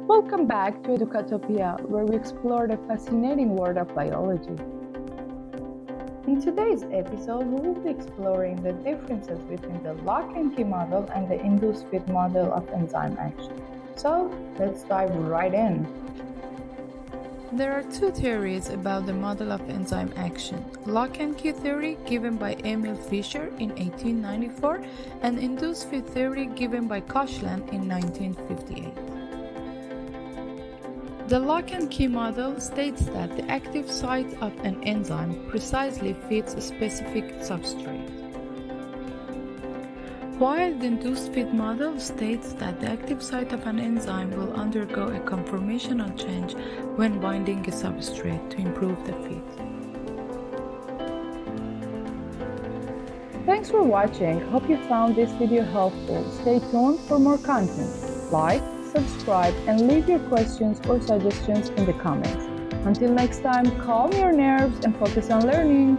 Welcome back to Educatopia, where we explore the fascinating world of biology. In today's episode, we will be exploring the differences between the lock and key model and the induced fit model of enzyme action. So, let's dive right in. There are two theories about the model of enzyme action: lock and key theory, given by Emil Fischer in 1894, and induced fit theory, given by Koshland in 1958. The lock and key model states that the active site of an enzyme precisely fits a specific substrate, while the induced fit model states that the active site of an enzyme will undergo a conformational change when binding a substrate to improve the fit. Thanks for watching. Hope you found this video helpful. Stay tuned for more content. Like, subscribe, and leave your questions or suggestions in the comments. Until next time, calm your nerves and focus on learning.